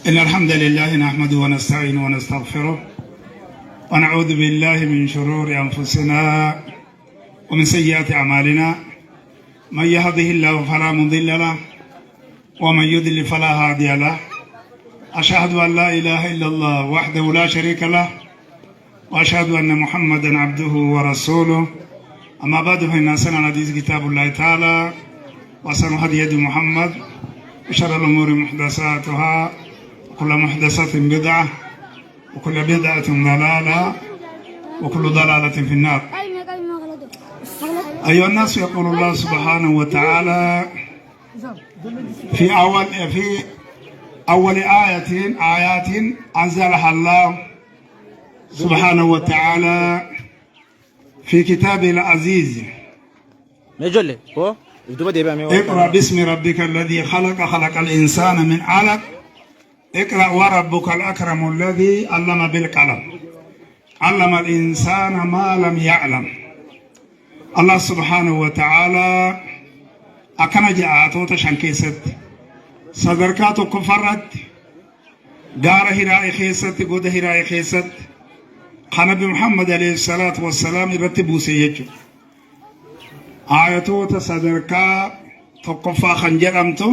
إن الحمد لله نحمده ونستعينه ونستغفره ونعوذ بالله من شرور أنفسنا ومن سيئات أعمالنا من يهده الله فلا مضل له ومن يضلل فلا هادي له أشهد أن لا إله إلا الله وحده لا شريك له وأشهد أن محمدا عبده ورسوله أما بعد فإن أحسن الحديث كتاب الله تعالى وأحسن هدي محمد وشر الأمور محدثاتها وكل محدثة بدعة وكل بدعة ضلالة وكل ضلالة في النار. أيها الناس، يقول الله سبحانه وتعالى في أول آيات أنزلها الله سبحانه وتعالى في كتابه العزيز. اقرأ باسم ربك الذي خلق الإنسان من علق اقرأ وربك الأكرم الذي علم بالقلم علم الإنسان ما لم يعلم. الله سبحانه وتعالى أكن جاءته شنكيست صدركات كفرت دار هراء خيست قد هراء خيست خنبي محمد عليه الصلاة والسلام يرتبوا سيجو آياته صدركا تقفى خنجرمتو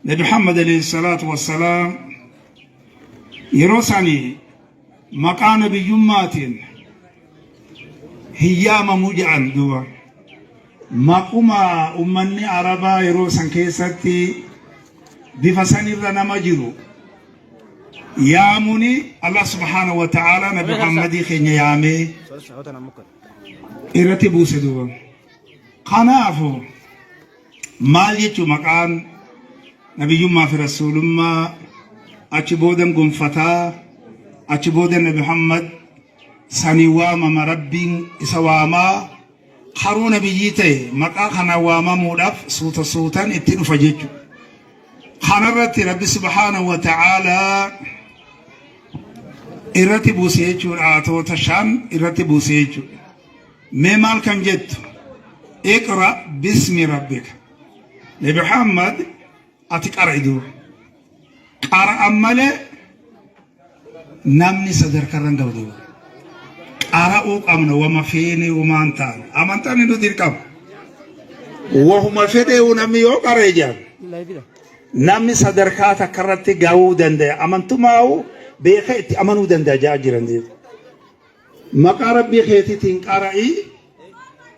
نبي محمد عليه الصلاة والسلام يروساني مكان بيومات هيام مجعن دوا مقوما أمني عربا يروسان كيستي بفساني رنا مجرو يامني الله سبحانه وتعالى نبي محمد خيني يامي إرتبو سدوا خنافو مال يجو مكان نبي ما في رسول ما أشبودن قنفتا أشبودن نبي محمد سنيواما مربين إسواما خرون بيجيته مكا خنواما مولف صوتا اتنو فجيجو خنرت ربي سبحانه وتعالى إرتبو سيجو آتو تشان إرتبو سيجو ميمال كان جد اقرأ باسم ربك نبي محمد أتقرأ قرأ ملء نمني صدر كرن دودو قرأوا أمن وما فيني وما أنتان أمانتان ندير كم وهم فيني ونمي يقرأ جان نمني صدر كاتا كرتي جاو دنده أمانتماو بيخيت أمانو دنده جاجرن دي مقارب بيخيتي تنقرأي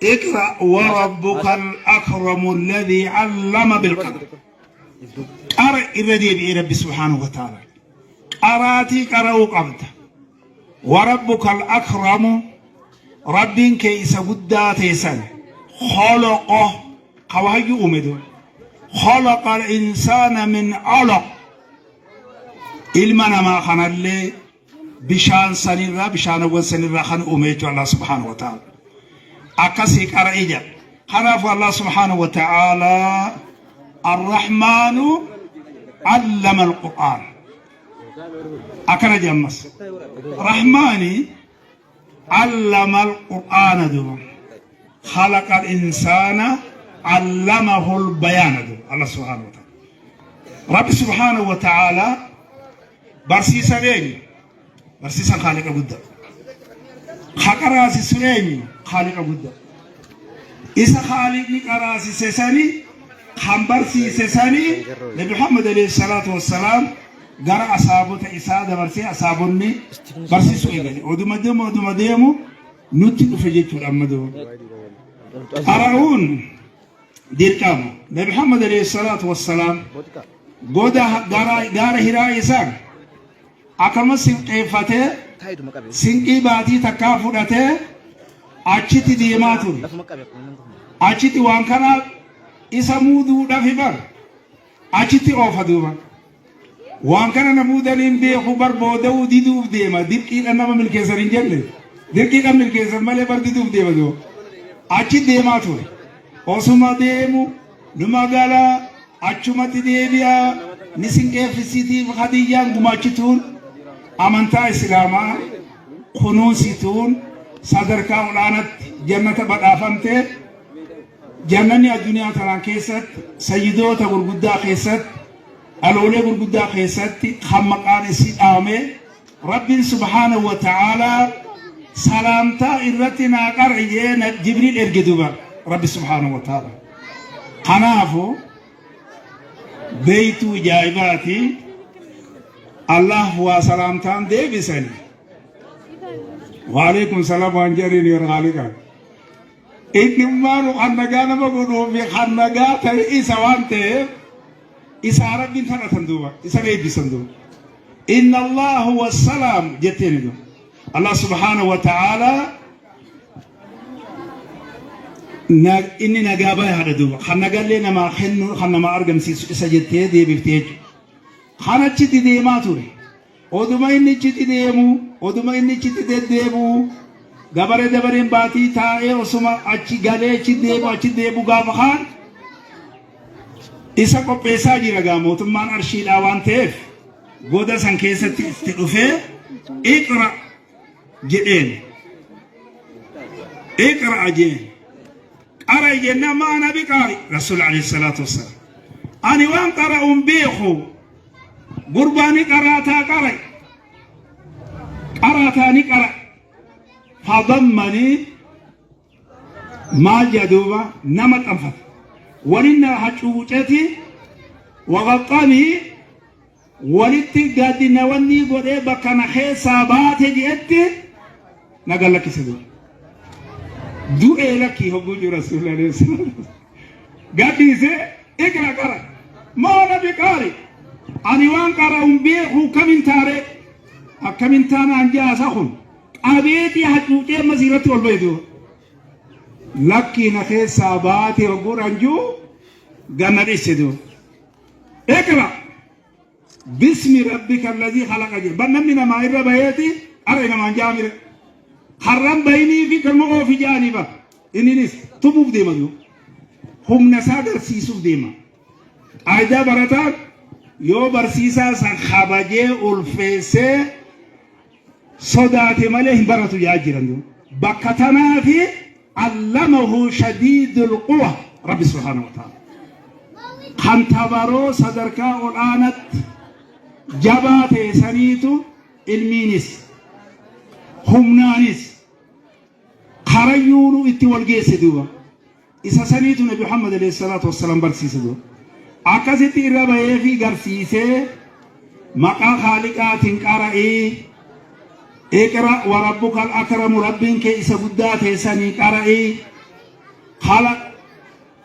اقرأ وربك الأكرم الذي علم بالقلم قرأ إردي بإرب سبحانه وتعالى قراتي قرأوا قبض وربك الأكرم ربين كيس قدات يسان خلقه قواهي أمدو خلق الإنسان من علق إلمنا ما خان اللي بشان سنرى بشان أول سنرى خان أميتو الله سبحانه وتعالى أكسي قرأيجا خناف الله سبحانه وتعالى الرحمن علم القرآن أكنا جمس رحماني علم القرآن دو خلق الإنسان علمه البيان دو الله سبحانه وتعالى رب سبحانه وتعالى برسيسا ليني برسيسا خالق بدا خقراسي سليني خالق بدا إسا خالق نقراسي سيساني خمبرسي سيساني نبي محمد عليه الصلاة والسلام قرأ أصابه إسادة برسي أصابني برسي سوئي ودوما ديمو نتي فجيتو الأمدو أرعون دير كامو نبي محمد عليه الصلاة والسلام قودا قارة هراء إسان أكما سنقيفته سنقي باتي تكافرته أجتي ديماتو أجتي وانكنا isa muuduudhaaf hibar achitti oofa duuba waan kana namuudaniin beeku barbooda'uu diduuf deema dirqiidhaan nama milkeessan hin jenne dirqiidhaan milkeessan malee bar diduuf deema duuba achi deemaa ture osuma deemu nu magaalaa achumatti deebi'aa ni sinqeeffisiitiif hadiyyaan gumaachituun amantaa islaamaa kunuunsituun sadarkaa olaanaatti jannata badhaafamtee جنني الدنيا ترى كيست سيدوتا غرغدا كيست الأولى بالبدا خيساتي خمقان السيدامي رب سبحانه وتعالى سلامتا إرتنا قرعينا جبريل إرقدوبا رب سبحانه وتعالى خنافو بيت جايباتي الله هو سلامتان دي بسني وعليكم السلام وانجرين يرغالك إنما خنقانا بقولوا في خنقات إيسا وانته إيسا رب انتنا تندوبا إيسا بيت بسندوبا إن الله هو السلام جتين الله سبحانه وتعالى إني نجابه هذا دوبا خنا قال لنا ما خنو خنا ما أرجم سجدته دي بفتيج خنا تشتي دي ما توري ودما إني تشتي ديمو ودما إني تشتي ديبو غبره دبرين باتي تاء وسما أشي قاله أشي ديبو غاب خان إسا کو پیسا جی لگا موتمان أرشيل آوان تيف غودا سانكيسة تلوفه اقرأ جئين اقرأ جئين قرأ جئنا ما أنا بقارئ رسول عليه الصلاة والسلام أنا وان قرأ بيخو قرباني قرأتا قرأ قرأتاني قرأ فضمني ما جدوبا نمت أنفت ولنا حجوجتي وغطاني ولتي قادي نواني قولي بكنا خيسا باتي جئتي نقل لك سدو دوئي لكي هبوجو رسول الله عليه السلام قادي سي اقرأ قرأ ما نبي قاري أني وان قرأ بيخو كمين تاري كمين تانا انجا سخن أبيتي حجوجي مسيرتي والبيدو لكي نخيسا باتي وقور انجو قنا دي سدو اقرأ بسم ربك الذي خلق جل بنمنا ما يرى بيتي أرينا ما جامر حرم بيني في كلمة في جانبه إنيس تبوف ديما دو هم نساجر سيسوف ديما أيدا براتك يو برسيسا سخابجة ألفسة صدات ماله براتو ياجران دو بكتنا في علمه شديد القوة رب سبحانه وتعالى خنتبرو صدركا الآنت جبات سنيتو المينيس همنانيس خريونو اتوالجيس دوبا إسا سنيتو نبي محمد عليه الصلاة والسلام برسيس دو أكاسيتي رباية في غرسيسة مقا خالقات قرأي اقرأ وربك الأكرم ربك إسا قدات سني قرأي خلق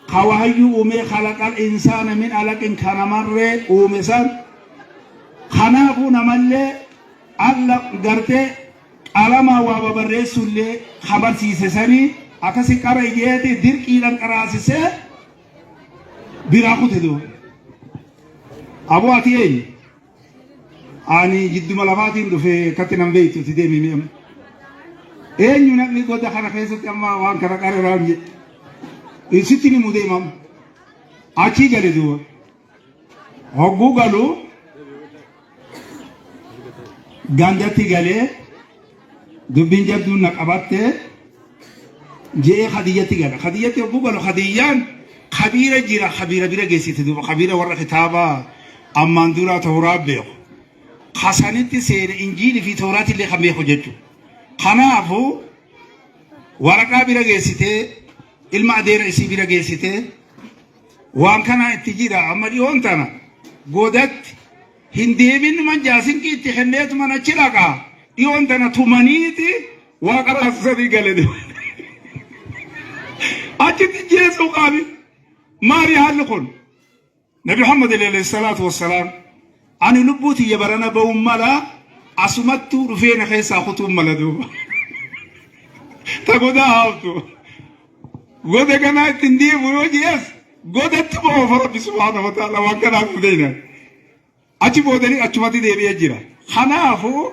خواهيو أمي خلق الإنسان من ألق كان مرة أمسان خنافو نمالي الله غرتي علما وابرسو اللي خبر سيسساني أكاسي كاريجيتي دير كيلان كراسيسي براخو تدو أبو أتيين أني جدو ملفاتين دو في كتنام بيتو تديمي ميم إيه نبني قد خنا خيسة أما وان كرا كاري رامي إنسيتني مديمم أكي جالي دو هقو قالو غانجاتي غالي دبين جابدو نقابته جي خديجتي غالا خديجتي بوغلو خديجان خبيره جيرا خبيره بيرا جيسيت دو خبيره ور كتابا اماندورا تورات بيو خسانتي سير انجيل في تورات اللي خمي خججو خنافو ورقا بيرا جيسيتي المعدير اسي بيرا جيسيتي وان كان اتجيرا امري هونتانا غودت هندي من من جاسين كي تخنيت من أشراكا يوم تنا ثمانيتي وقرأ سري قلدي أجد جيسو قابي ماري هالكون نبي محمد عليه الصلاة والسلام أنا نبوتي يبرنا بوملا أسمتو رفينا خيسا خطوم ملدو تقودا هاوتو غودا كنا تندي ويوجيس غودا تبو فرب سبحانه وتعالى وكنا فدينا أجي بودني أجمعتي ديبي أجرا خنافو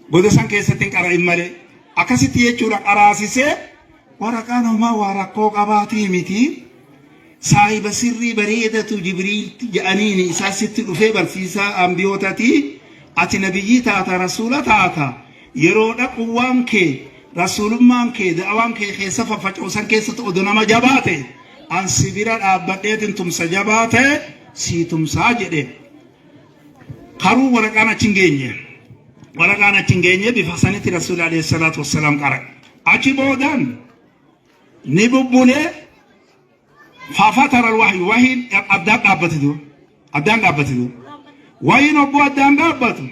بودا سانكيستين كارا إمالي أكاسيتي يجورا أراسيسي ورقانا ما ورقوك أباتي ميتي صاحب سري بريدة جبريل جانيني إساسيتي رفي برسيسا أمبيوتاتي أتي نبيي تاتا رسولة تاتا يرودا قوامكي رسول مانكي دعوامكي خيسفا فجعو سانكيست أدنما جباتي أن سبيرا أباديت تمسا جباتي سي تمسا جدي خرو ورقانا تشنجيني ورقانا تشنجيني بفحصانة رسول عليه الصلاة والسلام قرأ أجي بودان نبوبولي ففتر الوحي وحي أبدان قابتدو وحي نبو أبدان قابتدو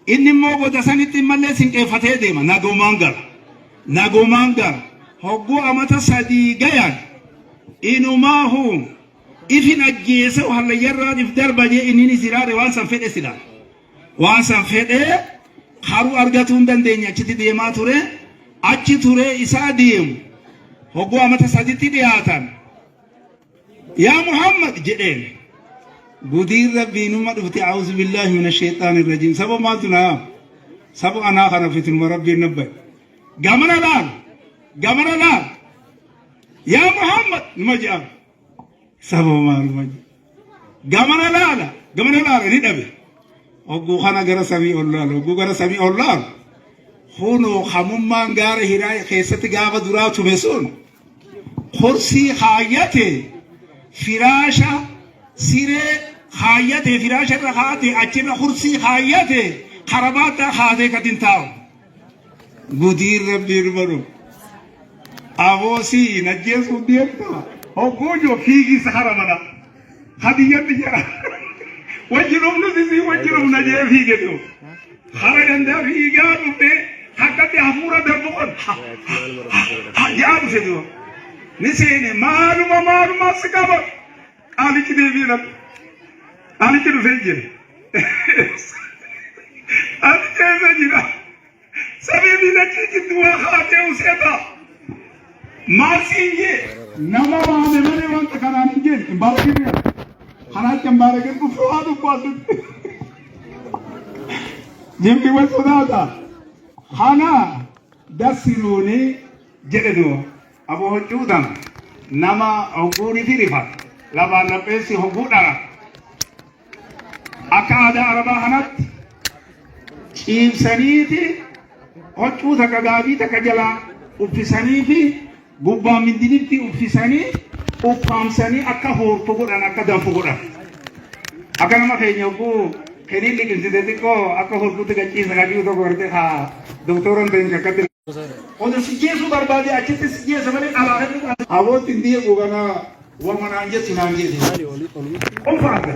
إني موغو دساني تمالي سنكي فتح ديما ناغو مانغر هقو أمتا سادي غيان إنو ما هو إفن أجيسة وحلا يرى نفدر بجي إنيني سراري وانسان فيد سرار وانسان فيد خارو أرغتون دن دينيا چتي ديما توري أجي توري إسا ديم هقو أمتا سادي تدياتان يا محمد جدين قدير ربي نمت فتي أعوذ بالله من الشيطان الرجيم سبب ما تنا سبب أنا خرفت وربي النبي قامنا لال يا محمد نمجأ سبب ما نمجأ قامنا لال ندبي أقو خنا غير سمي الله خونو خمم ما غير هراي خيست غاب دراو تمسون خرسي حياته فراشة سيرة حياته فراشة رخاته أجمع خرسي حياته خرابات خاته كتنتاو قدير ربي ربنا أبوسي نجيس وديكتا أقوله فيجي سخرة منا خديجة تجرا وجرم نسيسي وجرم نجيب فيجي تو خرجنا فيجا ربي حكتي حفورة دربون جاب سيدو نسيني معلومة سكابر عليك ديبينا عليك نفجر عليك نفجر سبيبي لك جدوا خاطئ وسيطا ما سينجي نما مامي مني وانت كناني جين مباركين يا خناك مباركين بفوادو قاسد جيمكي وسوداتا خانا دسلوني جددو أبو هجودان نما عقوري في رفا لبا نبسي هبودانا أكادا عربا هنات شيب سنيتي هجو تكا غادي تكا جلا أفساني في غبا من دينتي أفساني أفامساني أكا هور فقودان أكا دم فقودان أكا نما خيني أبو خيني لكن سيدتكو أكا هور فقودان كيس غادي وطو قرده ها دكتوران بين كتل Odo sijesu barbadi achete sijesu mane alagat abo tindiye gogana wamananje sinanje umfata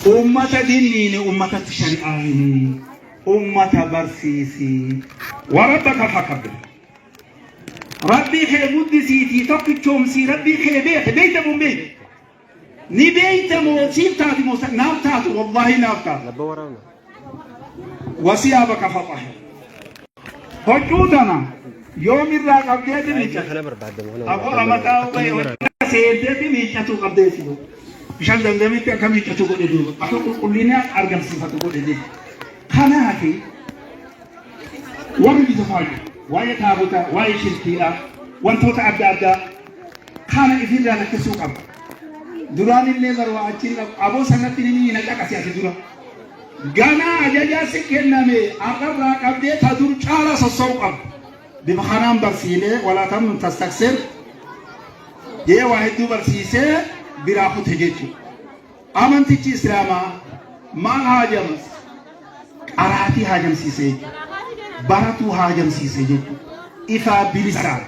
ummata dinni ummata shari'ani ummata barsisi warabbaka fakabbir rabbi khebudi siti tokkichom si rabbi khebe beyta mumbe ni beyta mosin taati mosan naftaatu wallahi nafta wasiyabaka fatah هجودنا يوم الراق أبديت ميشة أبو أمتاو بي سيدتي ميشة تو قبديتي مشان دمدمي كم ميشة تو قد يدوب أخو كلنا أرجع صفة قد يدوب خنا هكي وين بتفعل واي تابوتا واي شركيا وانتوتا أبدا خنا إذا لا تسوق أب دران اللي بروا أجيل أبو سنة تنيني نجاك أسياسي درا غانا أجاجا سكينا مي أقرب أبدي تدور شالا سسوق بمخانام برسيله ولا تم تستكثر جه واحد دو برسيسه براخو تجيتو أمن تيجي إسلاما ما هاجم أراتي هاجم سيسه باراتو هاجم سيسه جيتو إفا بلسان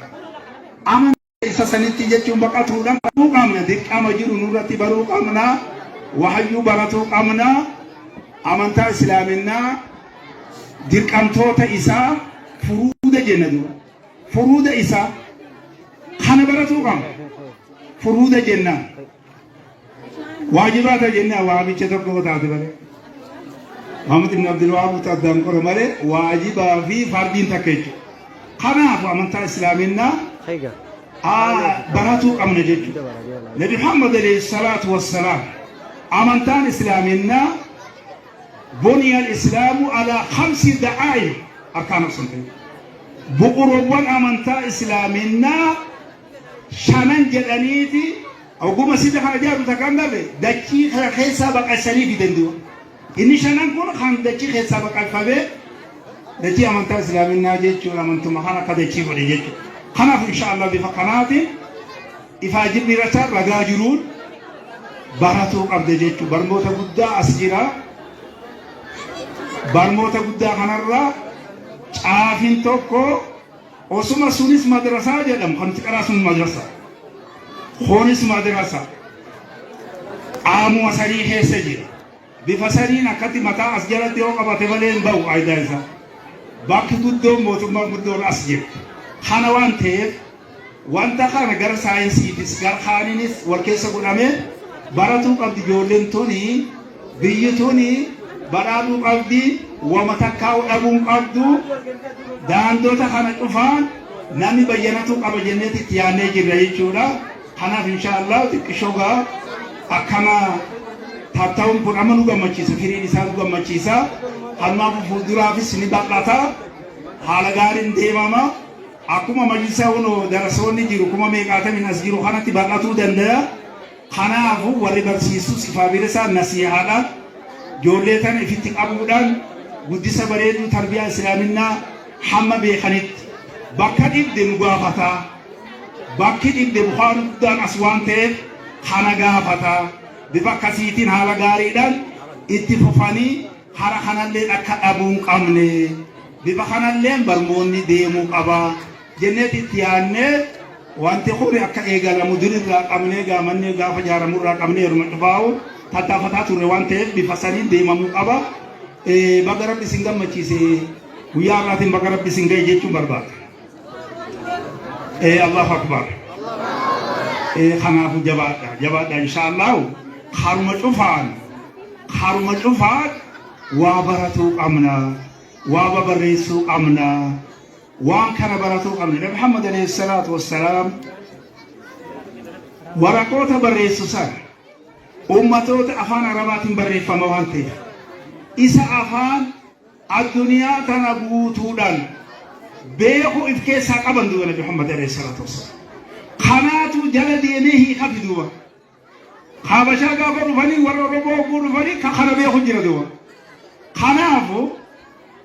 أمن إسا سنتي جيتو بقى تودان بروك أمنا ديك أما جيرو نورتي بروك أمنا وحيو باراتو أمنا أمانتا إسلامنا dirqamtoota isaa furuuda jenna duuba furuuda isaa kana baratuu qaba furuuda jenna waajibaata jenna waabicha tokko taate malee Muhammad ibn Abdul Wahhab ta'addaan qora malee waajibaa fi fardiin takka jechuudha kanaaf amantaa islaaminaa baratuu qabna jechuudha Nabi Muhammad alayhi salaatu wassalaam amantaan islaaminaa بني الإسلام على 5 دعائم أركان السنة بقربان أمانتا إسلامنا شانان جلانيتي أو قوم سيدة خرجات وتكامل دكي خيسا بقى سليف دندو إني شانان كون خان دكي خيسا بقى الفابي دكي أمانتا إسلامنا جيتشو أمانتو مخانا كدكي ولي جيتشو خنا إن شاء الله بفقنات إفاجب مرسال رجاجرون باراتو قبض جيتشو برموتا بدا أسجرا barmoota guddaa kanarraa caafin tokko osuma sunis madrasaa jedhamu kan tiqaraa sun madrasaa khoonis madrasaa aamuma sarii keessa jira bifa sariin akkatti mataa as jalatti yoo qabate malee hin ba'u aayidaa isaa bakki guddoon mootummaan guddoon as jira kana waan ta'eef wanta kana gara saayinsiifis gara kaaniinis wal keessa godhamee baratuu qabdi ijoolleen tuni biyyi tuni badhaadhuu qabdi wama takkaa'uu dhabuun qabdu daandoota kana cufaan namni bayyanatuu qaba jenneeti itti yaannee jirra jechuudha. Kanaaf inshaallah xiqqishoogaa akkana tatta'uun kun amma nu gammachiisa firiin isaa nu gammachiisa hammaaf fuulduraafis ni bal'ata haala gaariin deemama akkuma majlisaa hunoo darasoonni jiru kuma meeqaatamin as jiru kanatti bal'atuu danda'a. Kanaafu warri barsiisus ifaabirisaa nasihaadhaan ijoollee tan ifitti qabuudhaan guddisa bareeduu tarbiyaa islaaminaa hamma beekanitti bakka dhibde nu gaafataa bakki dhibde bukaan guddaan as waan ta'eef kana gaafataa bifa akkasiitiin haala gaariidhaan itti fufanii hara kanallee akka dhabuun qabne bifa kanallee barmoonni deemuu qaba jenneet itti yaannee wanti kun akka eegalamu durirraa qabnee gaamannee gaafa jaaramurraa qabnee yeruma dhufaa'u tattaafataa turre waan ta'eef bifa saniin deemamuu qaba. Baga Rabbi isin gammachiise guyyaa irraatiin baga Rabbi isin ga'e jechuun barbaada. Allahu akbar. Kanaafu jabaadha inshaallah haruma cufaan waa baratuu qabna waa babarreessuu qabna waan kana baratuu qabna. Nabi Muhammad alayhi salaatu wassalaam waraqoota barreessu sana ummatoota afaan arabaatiin barreeffama waan ta'eef isa afaan addunyaa tana guutuudhaan beeku if keessaa qaban duuba Nabi Muhammad alayhi salaatu wassalaam kanaatu jala deemee hiika fiduuba habashaa gaafa dhufanii warra Oromoo oguu dhufanii kana beeku jira duuba. Kanaafu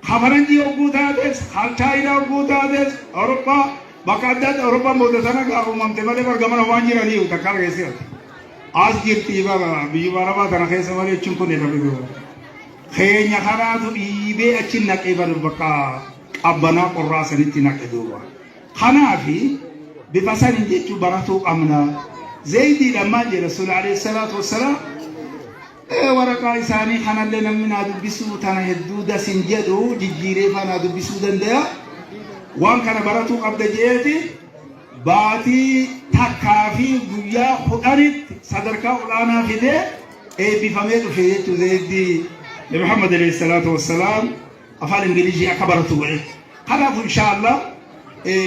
kafaranjii oguu taates Chaayinaa oguu taates Awurooppaa bakka adda addaa Awurooppaan booda sana gaafa uumamte malee bargamana waan jiraniiru takka argeessirati as jirtii bara biyya arabaa tana keessa malee jechuun kun irra bidiruu keenya kanaatu dhiibee achi naqee bakka qabbanaa qorraa sanitti naqe duuba. Kanaafi bifa saniin jechuun baratuu qabna. Zaydiidhaan maal jedha Rasuul alayhi salaatu wassalaam waraqaa isaanii kanallee namni naa dubbisuu tana hedduu dasin jedhu jijjiiree faanaa dubbisuu danda'a. Waan kana baratuu qabda jeeti baatii takkaa fi guyyaa 10tti sadarkaa olaanaa fidee eebbifamee dhufe jechuudha. Zaydii Nabi Muhammad alayhi salaatu wassalaam afaan Ingilizii akka baratu godhe. Kanaafuu inshaallah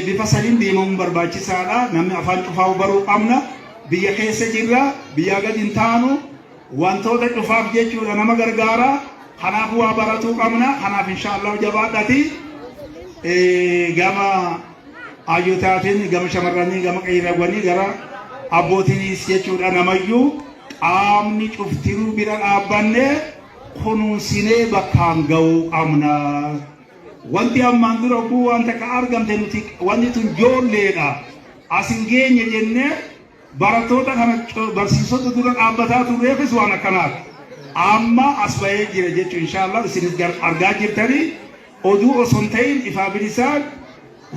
bifa saniin deemamuun barbaachisaadha. Namni afaan cufaa baruu qabna. Biyya keessa jirra biyya gadi hin taanu wantoota cufaaf jechuudha nama gargaara. Kanaafuu waa baratuu qabna. Kanaaf inshaallah jabaadhati gama ayyotaatiin gama shamarranii gama qeyrrawwanii gara abbootiinis jechuudha namayyuu qaamni cuftiruu bira dhaabbanne kunuunsinee bakkaan ga'uu qabna. Wanti ammaan dura oguu wanta ka argamte nuti wanti tun ijoolleedha asin geenye jennee baratoota kana barsiisota dura dhaabbataa turreefis waan akkanaati. Amma as bahee jira jechuun inshaallah isinis argaa jirtanii oduu osoo hin ta'in ifaa bilisaan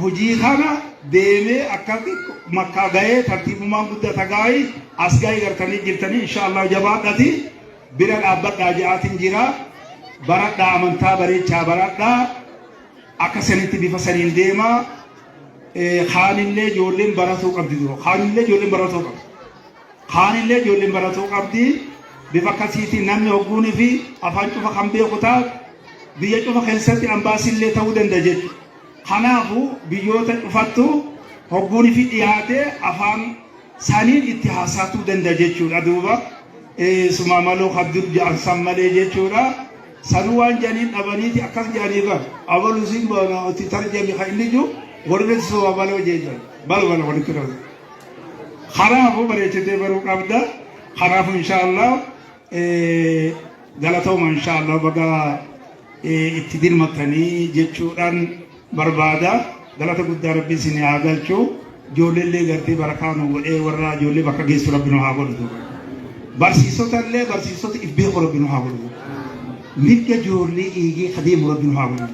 hojii kana deemee akka makkaa ga'ee tartiibumaan guddata gaa'ii as ga'ee gartanii jirtanii inshaallah jabaadhati bira dhaabbadhaa ja'aatiin jira baradhaa amantaa bareechaa baradhaa akka sanitti bifa saniin deemaa. Khaanillee ijoolleen baratuu qabdi dura khaanillee ijoolleen baratuu qabdi bifa akkasiitiin namni hogguunii fi afaan cufa kan beeku taatu biyya cufa keessatti ambaasillee ta'uu danda'a jechuudha. Kanaafuu biyyoota cufattu hogguunii fi dhiyaatee afaan saniin itti haasatuu danda'a jechuudha duuba. Suma maloo habduu ja'an san malee jechuudha. Sanuu waan jedhaniin dhabaniiti akkas jedhanii bara abaluusiin itti tarjami kan inni jiru warri soo baloo jechuudha. Baloo walitti dhabu. Kanaafuu bareechitee baruu qabda. Kanaafuu inshaallah galatooma inshaallah baga itti dirmattanii jechuudhaan barbaada. Galata guddaa Rabbi isin haa galchu. Ijoolleellee gartee barakaa nu godhee warra ijoollee bakka geessu Rabbi nu haa godhu. Barsiisota illee barsiisota if beeku Rabbi nu haa godhu. mirga joorlee eegee qadeemu rabbiin haa godhu.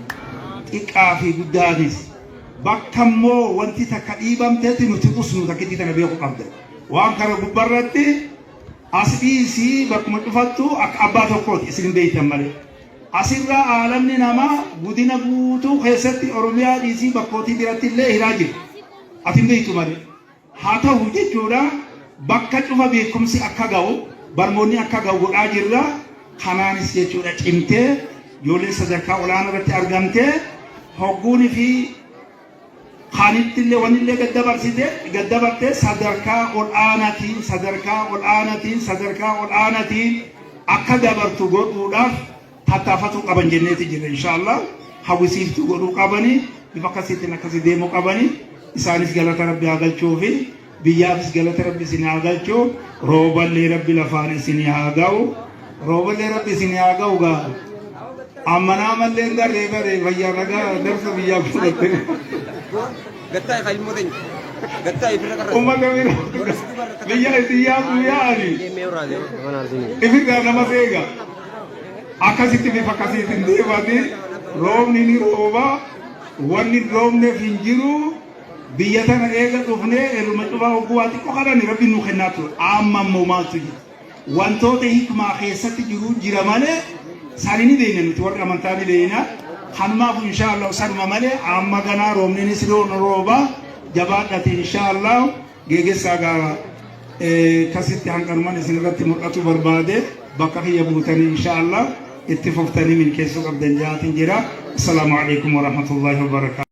Xiqqaa fi guddaanis bakka immoo wanti takka dhiibamteeti nuti usnu takkitti tana beeku qabda. Waan kana gubbarratti asxiisii bakkuma dhufattu akka abbaa tokkooti isin beeytan malee. Asirraa aalamni namaa guddina guutuu keessatti Oromiyaa dhiisii bakkootii biratti illee hiraa jiru. Ati beeytu malee. Haa ta'u jechuudha bakka cufa beekumsi akka ga'u barmoonni akka ga'u godhaa jirra. Kanaanis jechuudha cimtee ijoolleen sadarkaa olaanaa irratti argamtee hogguunii fi kaanittillee wanillee gaddabartee sadarkaa ol'aanaatiin akka dabartu godhuudhaaf tattaafatuu qaban jenneeti jira inshaallah. Hawwisiiftuu godhuu qabanii bifa akkasiitiin akkasii deemuu qabanii isaanis galata rabbi haa galchuu fi biyyaafis galata rabbi isin haa galchuu. Rooballee rabbi lafaan isin haa ga'u. Rooballee rabbi isin haa ga'u gaa. Ammanaa mallee garee fayyaa nagaa darsa biyyaa fudhatte. Gattaa ilmoo ta'e. Gattaa ifirra qarra. Ummata biyya isin yaatu yaa'ani. Ifirraa nama seega. Akkasitti bifa akkasiitiin deemati roobni ni rooba wanni roobneef hin jiru. Biyya tana eega dhufnee eluma cufaa hogguu waa xiqqoo kadhani rabbi nu kennaa ture. Amma immoo maaltu jira? Wantoota hikmaa keessatti jiru jira malee sani ni beekna nuti warri amantaa ni beekna. Kanumaaf inshaallah sanuma malee amma ganaa roobninis rooba jabaadhate inshaallah geegessaa gaara kasitti hanqanuman isin irratti mul'atu barbaade bakka kiyya buutanii inshaallah itti fuftanii min keessu qabdan jaatin jira. Assalaamu alaikum wa rahmatullahi wa barakatuh.